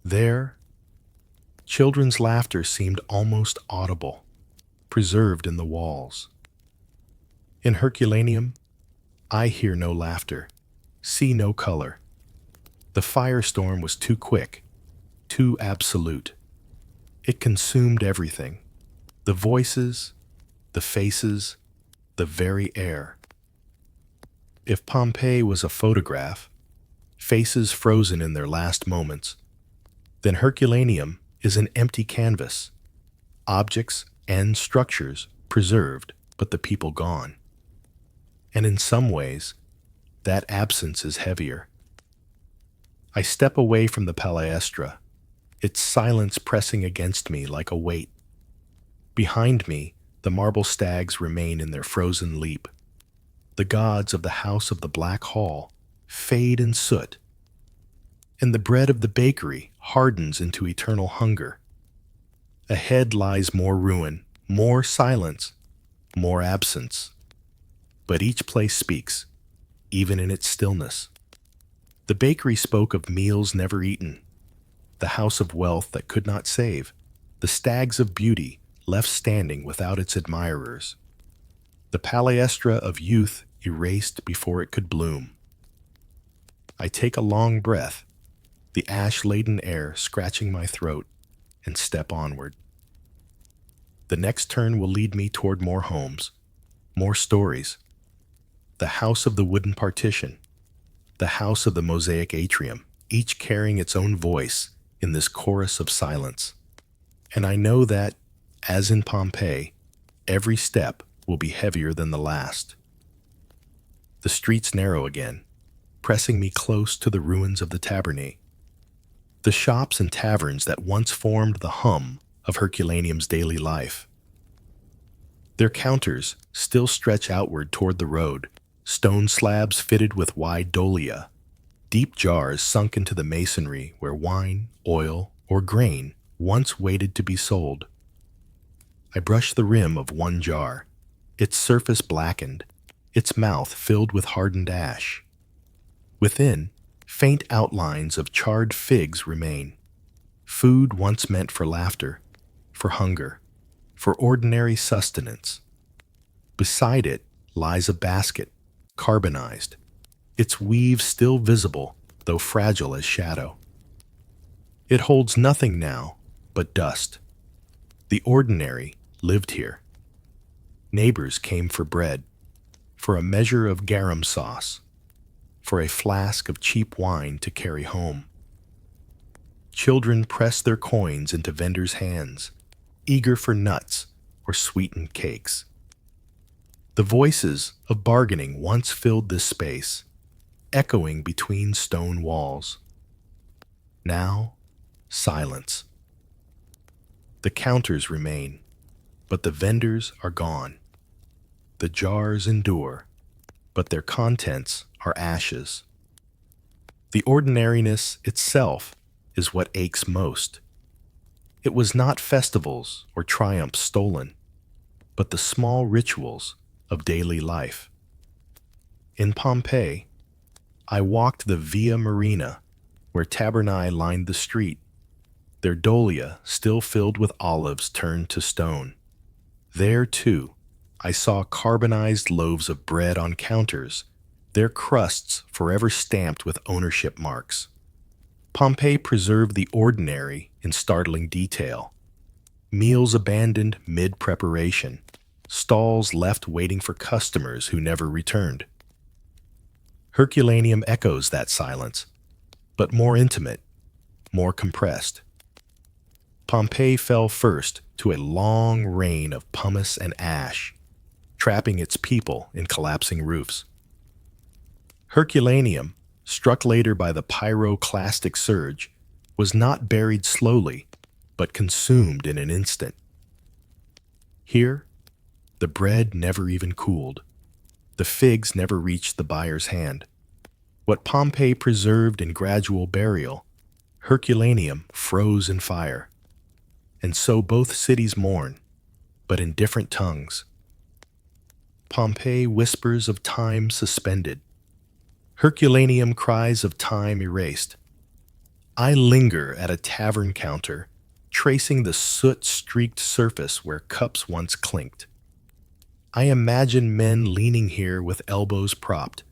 There, children's laughter seemed almost audible, preserved in the walls. In Herculaneum, I hear no laughter, see no color. The firestorm was too quick, too absolute. It consumed everything, the voices, the faces, the very air. If Pompeii was a photograph, faces frozen in their last moments, then Herculaneum is an empty canvas, objects and structures preserved, but the people gone. And in some ways, that absence is heavier. I step away from the Palaestra, its silence pressing against me like a weight. Behind me, the marble stags remain in their frozen leap. The gods of the House of the Black Hall fade in soot, and the bread of the bakery hardens into eternal hunger. Ahead lies more ruin, more silence, more absence. But each place speaks, even in its stillness. The bakery spoke of meals never eaten, the house of wealth that could not save, the stags of beauty left standing without its admirers, the Palaestra of youth erased before it could bloom. I take a long breath, the ash-laden air scratching my throat, and step onward. The next turn will lead me toward more homes, more stories. The house of the wooden partition, the house of the mosaic atrium, each carrying its own voice in this chorus of silence. And I know that, as in Pompeii, every step will be heavier than the last. The streets narrow again, pressing me close to the ruins of the Tabernae. The shops and taverns that once formed the hum of Herculaneum's daily life. Their counters still stretch outward toward the road, stone slabs fitted with wide dolia, deep jars sunk into the masonry where wine, oil, or grain once waited to be sold. I brush the rim of one jar, its surface blackened, its mouth filled with hardened ash. Within, faint outlines of charred figs remain. Food once meant for laughter, for hunger, for ordinary sustenance. Beside it lies a basket, carbonized, its weave still visible, though fragile as shadow. It holds nothing now but dust. The ordinary lived here. Neighbors came for bread, for a measure of garum sauce, for a flask of cheap wine to carry home. Children pressed their coins into vendors' hands, eager for nuts or sweetened cakes. The voices of bargaining once filled this space, echoing between stone walls. Now, silence. The counters remain, but the vendors are gone. The jars endure, but their contents are ashes. The ordinariness itself is what aches most. It was not festivals or triumphs stolen, but the small rituals of daily life. In Pompeii, I walked the Via Marina, where tabernae lined the street, their dolia still filled with olives turned to stone. There, too, I saw carbonized loaves of bread on counters, their crusts forever stamped with ownership marks. Pompeii preserved the ordinary in startling detail. Meals abandoned mid-preparation, stalls left waiting for customers who never returned. Herculaneum echoes that silence, but more intimate, more compressed. Pompeii fell first to a long rain of pumice and ash, trapping its people in collapsing roofs. Herculaneum, struck later by the pyroclastic surge, was not buried slowly, but consumed in an instant. Here, the bread never even cooled. The figs never reached the buyer's hand. What Pompeii preserved in gradual burial, Herculaneum froze in fire. And so both cities mourn, but in different tongues. Pompeii whispers of time suspended. Herculaneum cries of time erased. I linger at a tavern counter, tracing the soot-streaked surface where cups once clinked. I imagine men leaning here with elbows propped,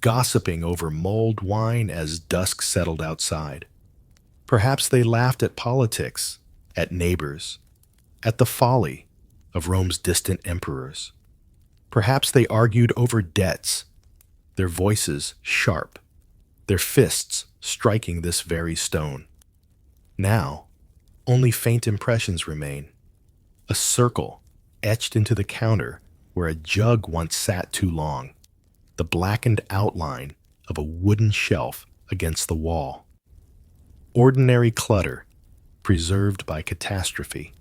gossiping over mulled wine as dusk settled outside. Perhaps they laughed at politics, at neighbors, at the folly of Rome's distant emperors. Perhaps they argued over debts, their voices sharp, their fists striking this very stone. Now, only faint impressions remain. A circle etched into the counter where a jug once sat too long, the blackened outline of a wooden shelf against the wall. Ordinary clutter, preserved by catastrophe.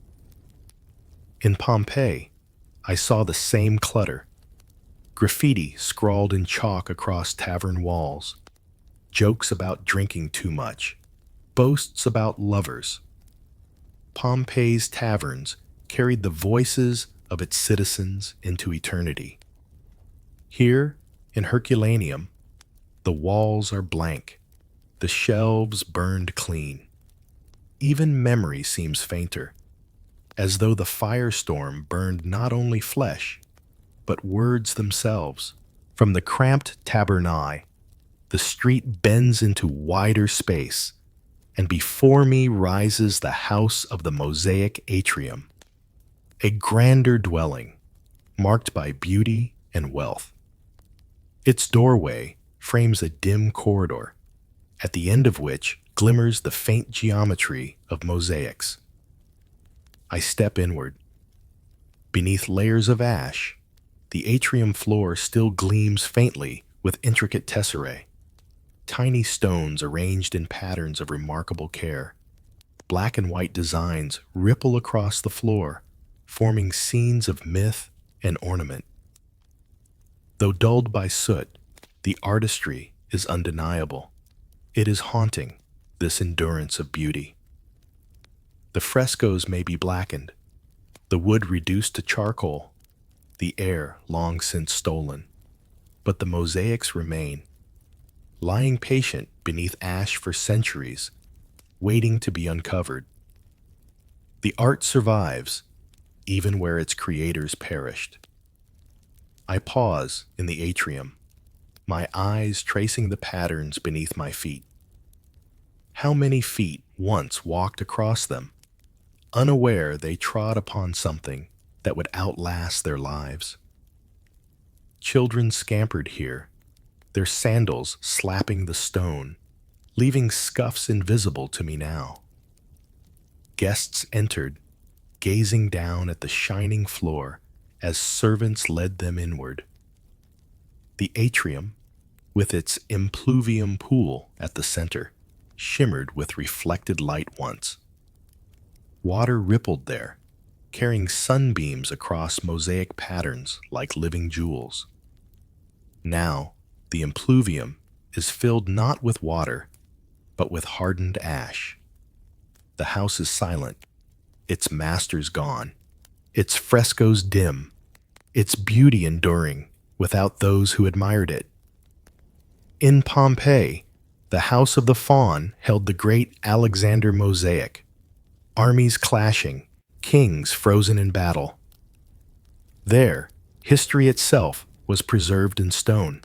In Pompeii, I saw the same clutter. Graffiti scrawled in chalk across tavern walls, jokes about drinking too much, boasts about lovers. Pompeii's taverns carried the voices of its citizens into eternity. Here, in Herculaneum, the walls are blank, the shelves burned clean. Even memory seems fainter, as though the firestorm burned not only flesh, but words themselves. From the cramped tabernae, the street bends into wider space, and before me rises the house of the mosaic atrium, a grander dwelling, marked by beauty and wealth. Its doorway frames a dim corridor, at the end of which glimmers the faint geometry of mosaics. I step inward. Beneath layers of ash, the atrium floor still gleams faintly with intricate tesserae, tiny stones arranged in patterns of remarkable care. Black and white designs ripple across the floor, forming scenes of myth and ornament. Though dulled by soot, the artistry is undeniable. It is haunting, this endurance of beauty. The frescoes may be blackened, the wood reduced to charcoal, the air long since stolen, but the mosaics remain, lying patient beneath ash for centuries, waiting to be uncovered. The art survives, even where its creators perished. I pause in the atrium, my eyes tracing the patterns beneath my feet. How many feet once walked across them, unaware they trod upon something that would outlast their lives? Children scampered here, their sandals slapping the stone, leaving scuffs invisible to me now. Guests entered, gazing down at the shining floor as servants led them inward. The atrium, with its impluvium pool at the center, shimmered with reflected light once. Water rippled there, carrying sunbeams across mosaic patterns like living jewels. Now, the impluvium is filled not with water, but with hardened ash. The house is silent, its masters gone, its frescoes dim, its beauty enduring without those who admired it. In Pompeii, the House of the Faun held the great Alexander mosaic, armies clashing, kings frozen in battle. There, history itself was preserved in stone.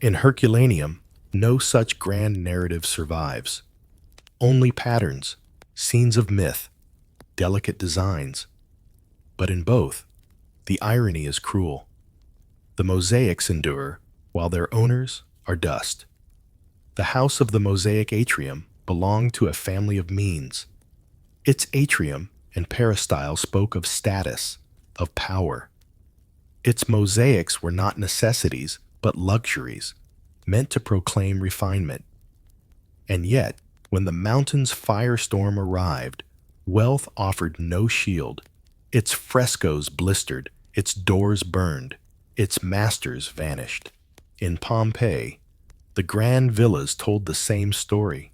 In Herculaneum, no such grand narrative survives. Only patterns, scenes of myth, delicate designs. But in both, the irony is cruel. The mosaics endure, while their owners are dust. The house of the mosaic atrium belonged to a family of means. Its atrium and peristyle spoke of status, of power. Its mosaics were not necessities, but luxuries, meant to proclaim refinement. And yet, when the mountain's firestorm arrived, wealth offered no shield. Its frescoes blistered, its doors burned, its masters vanished. In Pompeii, the grand villas told the same story.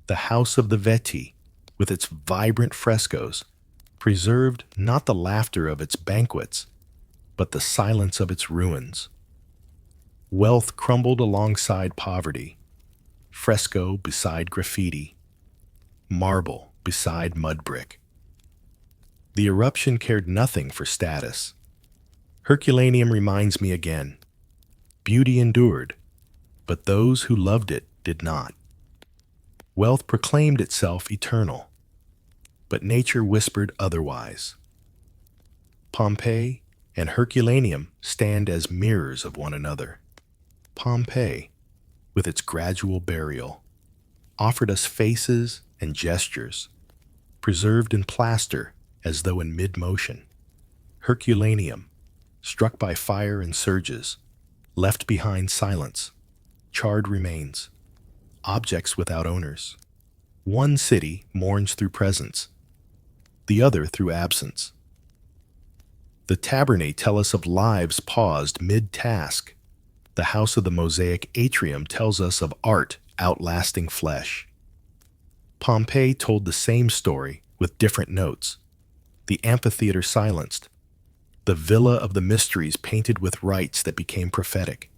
The house of the Veti, with its vibrant frescoes, preserved not the laughter of its banquets, but the silence of its ruins. Wealth crumbled alongside poverty, fresco beside graffiti, marble beside mud brick. The eruption cared nothing for status. Herculaneum reminds me again. Beauty endured, but those who loved it did not. Wealth proclaimed itself eternal, but nature whispered otherwise. Pompeii and Herculaneum stand as mirrors of one another. Pompeii, with its gradual burial, offered us faces and gestures, preserved in plaster as though in mid-motion. Herculaneum, struck by fire and surges, left behind silence, charred remains, objects without owners. One city mourns through presence, the other through absence. The tabernae tell us of lives paused mid-task. The house of the mosaic atrium tells us of art outlasting flesh. Pompeii told the same story with different notes. The amphitheater silenced, the villa of the mysteries painted with rites that became prophetic.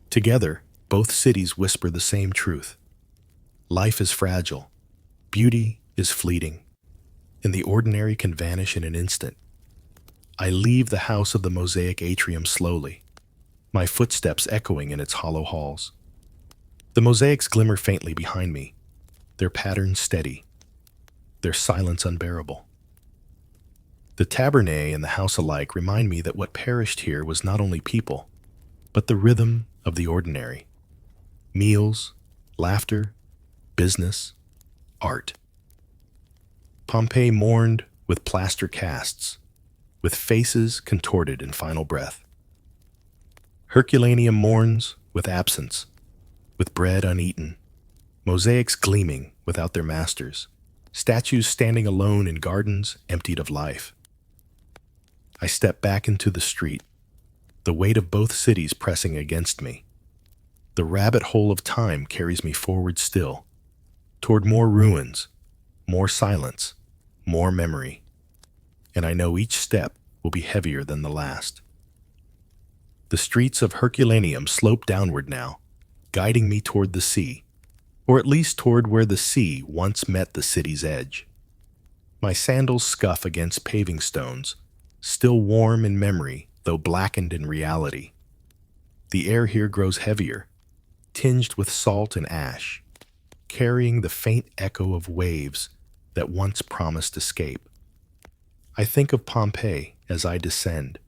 Together, both cities whisper the same truth. Life is fragile, beauty is fleeting, and the ordinary can vanish in an instant. I leave the house of the mosaic atrium slowly, my footsteps echoing in its hollow halls. The mosaics glimmer faintly behind me, their patterns steady, their silence unbearable. The tabernae and the house alike remind me that what perished here was not only people, but the rhythm of the ordinary. Meals, laughter, business, art. Pompeii mourned with plaster casts, with faces contorted in final breath. Herculaneum mourns with absence, with bread uneaten, mosaics gleaming without their masters, statues standing alone in gardens emptied of life. I step back into the street, the weight of both cities pressing against me. The rabbit hole of time carries me forward still, toward more ruins, more silence, more memory. And I know each step will be heavier than the last. The streets of Herculaneum slope downward now, guiding me toward the sea, or at least toward where the sea once met the city's edge. My sandals scuff against paving stones, still warm in memory, though blackened in reality. The air here grows heavier, tinged with salt and ash, carrying the faint echo of waves that once promised escape. I think of Pompeii as I descend.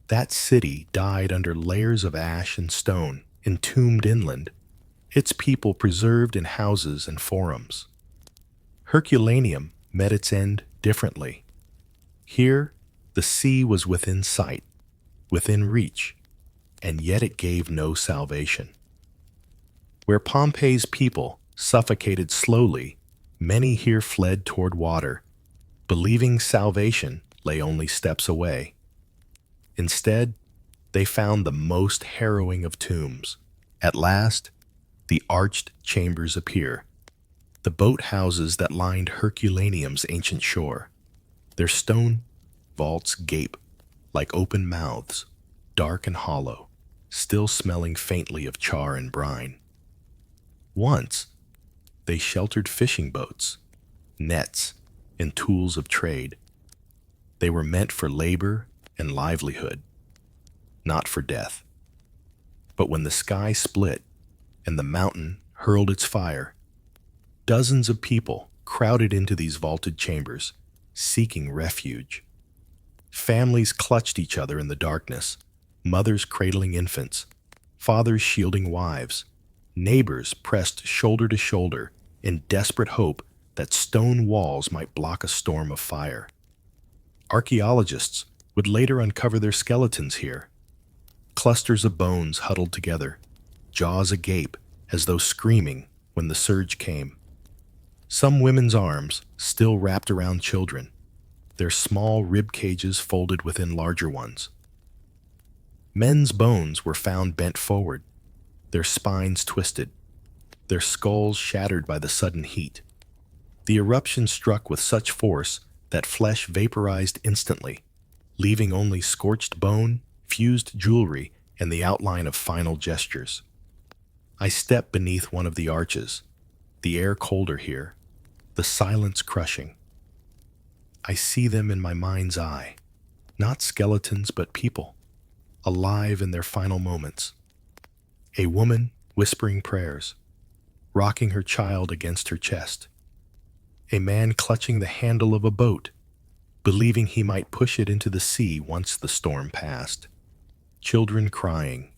That city died under layers of ash and stone, entombed inland, its people preserved in houses and forums. Herculaneum met its end differently. Here, the sea was within sight, within reach, and yet it gave no salvation. Where Pompeii's people suffocated slowly, many here fled toward water, believing salvation lay only steps away. Instead, they found the most harrowing of tombs. At last, the arched chambers appear, the boat houses that lined Herculaneum's ancient shore. Their stone vaults gape like open mouths, dark and hollow, still smelling faintly of char and brine. Once, they sheltered fishing boats, nets, and tools of trade. They were meant for labor and livelihood, not for death. But when the sky split and the mountain hurled its fire, dozens of people crowded into these vaulted chambers, seeking refuge. Families clutched each other in the darkness, mothers cradling infants, fathers shielding wives, neighbors pressed shoulder to shoulder in desperate hope that stone walls might block a storm of fire. Archaeologists would later uncover their skeletons here, clusters of bones huddled together, jaws agape as though screaming when the surge came. Some women's arms still wrapped around children, their small rib cages folded within larger ones. Men's bones were found bent forward, their spines twisted, their skulls shattered by the sudden heat. The eruption struck with such force that flesh vaporized instantly, leaving only scorched bone, fused jewelry, and the outline of final gestures. I step beneath one of the arches, the air colder here, the silence crushing. I see them in my mind's eye, not skeletons but people, alive in their final moments. A woman whispering prayers, rocking her child against her chest. A man clutching the handle of a boat, believing he might push it into the sea once the storm passed. Children crying,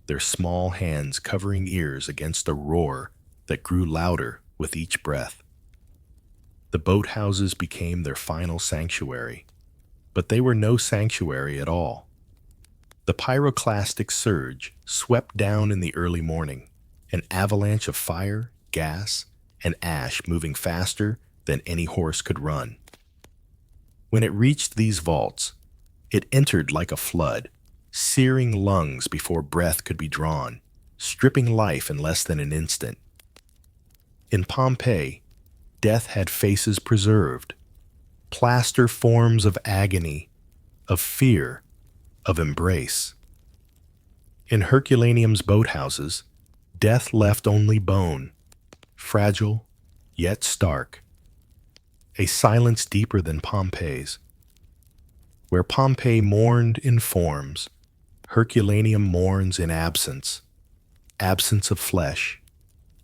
their small hands covering ears against a roar that grew louder with each breath. The boathouses became their final sanctuary, but they were no sanctuary at all. The pyroclastic surge swept down in the early morning, an avalanche of fire, gas, and ash moving faster than any horse could run. When it reached these vaults, it entered like a flood, searing lungs before breath could be drawn, stripping life in less than an instant. In Pompeii, death had faces preserved, plaster forms of agony, of fear, of embrace. In Herculaneum's boathouses, death left only bone, fragile yet stark, a silence deeper than Pompeii's. Where Pompeii mourned in forms, Herculaneum mourns in absence, absence of flesh,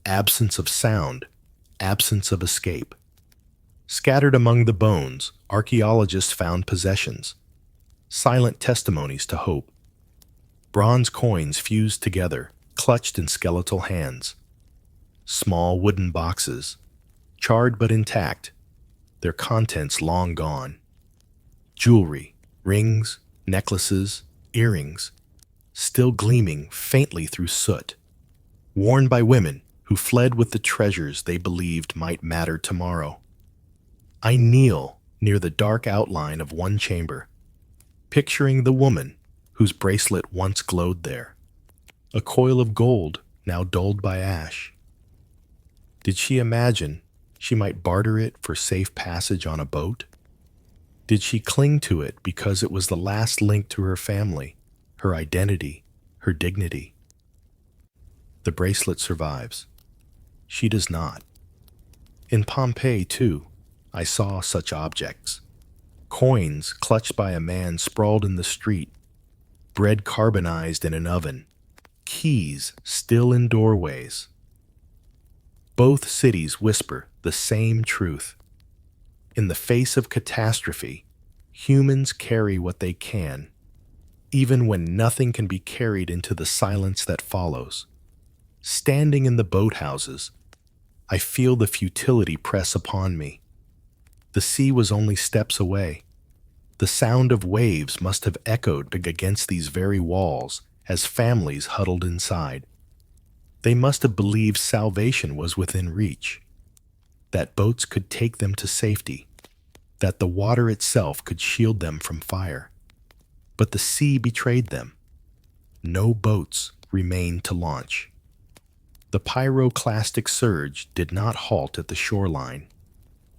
absence of sound, absence of escape. Scattered among the bones, archaeologists found possessions, silent testimonies to hope. Bronze coins fused together, clutched in skeletal hands. Small wooden boxes, charred but intact, their contents long gone. Jewelry, rings, necklaces, earrings, still gleaming faintly through soot, worn by women who fled with the treasures they believed might matter tomorrow. I kneel near the dark outline of one chamber, picturing the woman whose bracelet once glowed there, a coil of gold now dulled by ash. Did she imagine she might barter it for safe passage on a boat? Did she cling to it because it was the last link to her family, her identity, her dignity? The bracelet survives. She does not. In Pompeii, too, I saw such objects. Coins clutched by a man sprawled in the street, bread carbonized in an oven, keys still in doorways. Both cities whisper the same truth. In the face of catastrophe, humans carry what they can, even when nothing can be carried into the silence that follows. Standing in the boathouses, I feel the futility press upon me. The sea was only steps away. The sound of waves must have echoed against these very walls as families huddled inside. They must have believed salvation was within reach, that boats could take them to safety, that the water itself could shield them from fire. But the sea betrayed them. No boats remained to launch. The pyroclastic surge did not halt at the shoreline.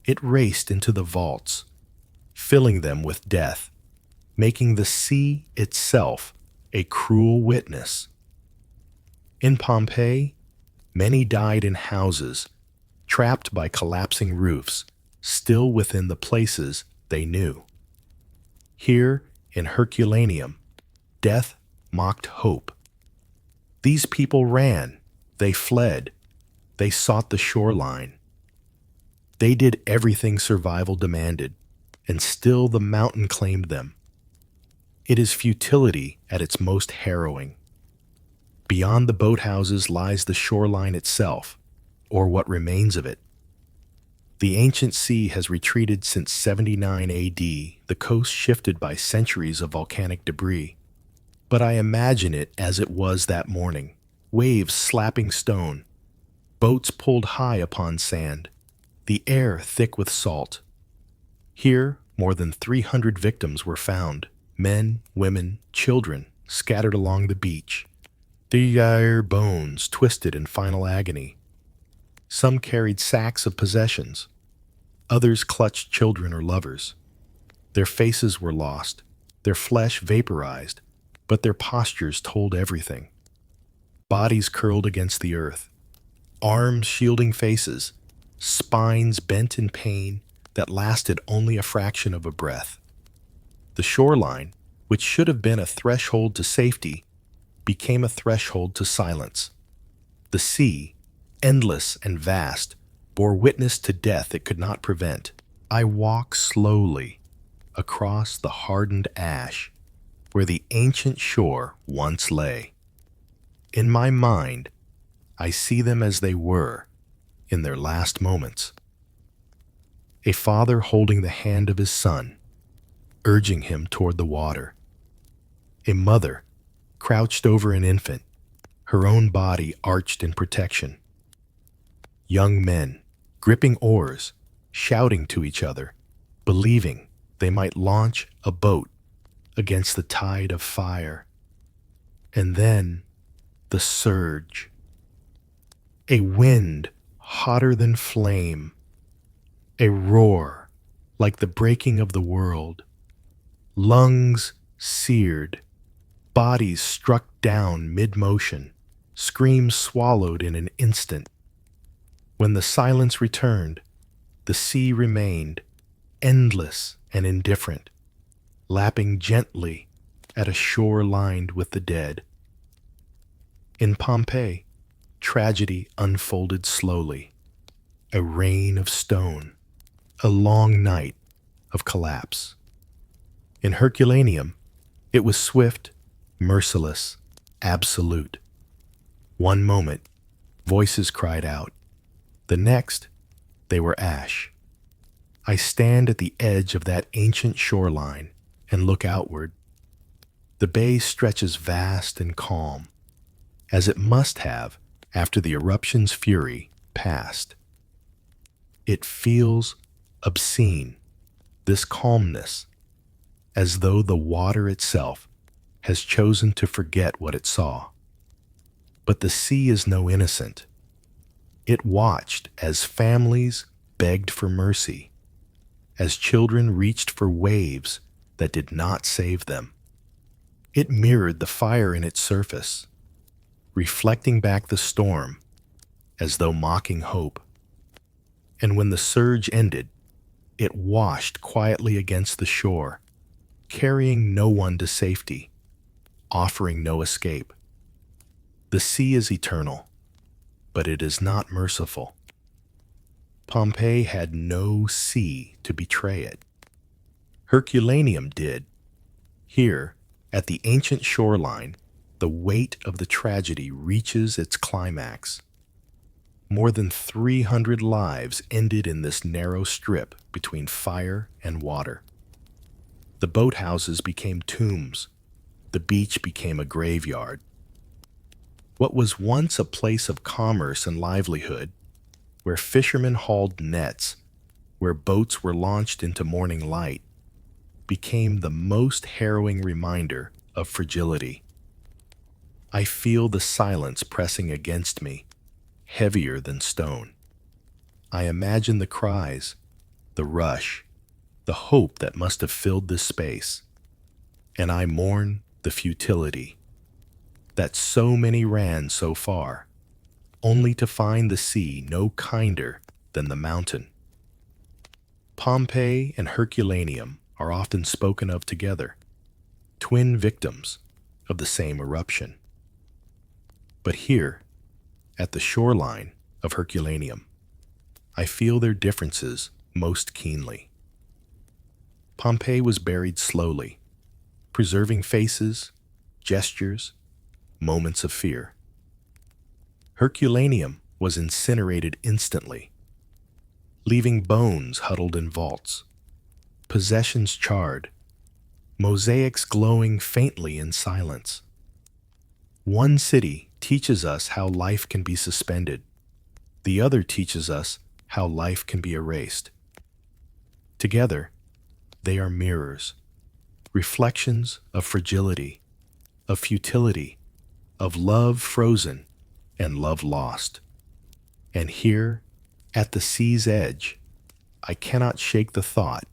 It raced into the vaults, filling them with death, making the sea itself a cruel witness. In Pompeii, many died in houses, trapped by collapsing roofs, still within the places they knew. Here, in Herculaneum, death mocked hope. These people ran, they fled, they sought the shoreline. They did everything survival demanded, and still the mountain claimed them. It is futility at its most harrowing. Beyond the boathouses lies the shoreline itself, or what remains of it. The ancient sea has retreated since 79 AD, the coast shifted by centuries of volcanic debris. But I imagine it as it was that morning, waves slapping stone, boats pulled high upon sand, the air thick with salt. Here, more than 300 victims were found, men, women, children, scattered along the beach, their bones twisted in final agony. Some carried sacks of possessions. Others clutched children or lovers. Their faces were lost, their flesh vaporized, but their postures told everything. Bodies curled against the earth, arms shielding faces, spines bent in pain that lasted only a fraction of a breath. The shoreline, which should have been a threshold to safety, became a threshold to silence. The sea, endless and vast, bore witness to death it could not prevent. I walk slowly across the hardened ash where the ancient shore once lay. In my mind, I see them as they were in their last moments. A father holding the hand of his son, urging him toward the water. A mother crouched over an infant, her own body arched in protection. Young men gripping oars, shouting to each other, believing they might launch a boat against the tide of fire. And then the surge. A wind hotter than flame. A roar like the breaking of the world. Lungs seared. Bodies struck down mid-motion. Screams swallowed in an instant. When the silence returned, the sea remained, endless and indifferent, lapping gently at a shore lined with the dead. In Pompeii, tragedy unfolded slowly. A rain of stone, a long night of collapse. In Herculaneum, it was swift, merciless, absolute. One moment, voices cried out. The next, they were ash. I stand at the edge of that ancient shoreline and look outward. The bay stretches vast and calm, as it must have after the eruption's fury passed. It feels obscene, this calmness, as though the water itself has chosen to forget what it saw. But the sea is no innocent. It watched as families begged for mercy, as children reached for waves that did not save them. It mirrored the fire in its surface, reflecting back the storm as though mocking hope. And when the surge ended, it washed quietly against the shore, carrying no one to safety, offering no escape. The sea is eternal, but it is not merciful. Pompeii had no sea to betray it. Herculaneum did. Here, at the ancient shoreline, the weight of the tragedy reaches its climax. More than 300 lives ended in this narrow strip between fire and water. The boathouses became tombs. The beach became a graveyard. What was once a place of commerce and livelihood, where fishermen hauled nets, where boats were launched into morning light, became the most harrowing reminder of fragility. I feel the silence pressing against me, heavier than stone. I imagine the cries, the rush, the hope that must have filled this space, and I mourn the futility that so many ran so far, only to find the sea no kinder than the mountain. Pompeii and Herculaneum are often spoken of together, twin victims of the same eruption. But here, at the shoreline of Herculaneum, I feel their differences most keenly. Pompeii was buried slowly, preserving faces, gestures, moments of fear. Herculaneum was incinerated instantly, leaving bones huddled in vaults, possessions charred, mosaics glowing faintly in silence. One city teaches us how life can be suspended. The other teaches us how life can be erased. Together, they are mirrors, reflections of fragility, of futility, of love frozen and love lost. And here, at the sea's edge, I cannot shake the thought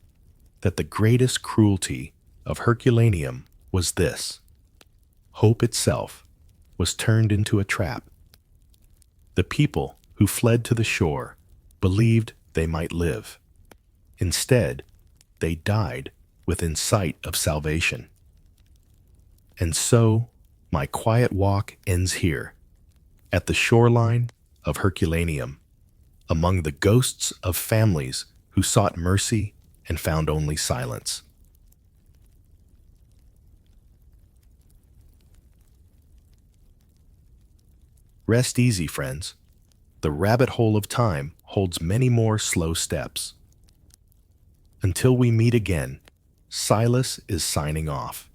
that the greatest cruelty of Herculaneum was this: hope itself was turned into a trap. The people who fled to the shore believed they might live. Instead, they died within sight of salvation. And so, my quiet walk ends here, at the shoreline of Herculaneum, among the ghosts of families who sought mercy and found only silence. Rest easy, friends. The rabbit hole of time holds many more slow steps. Until we meet again, Silas is signing off.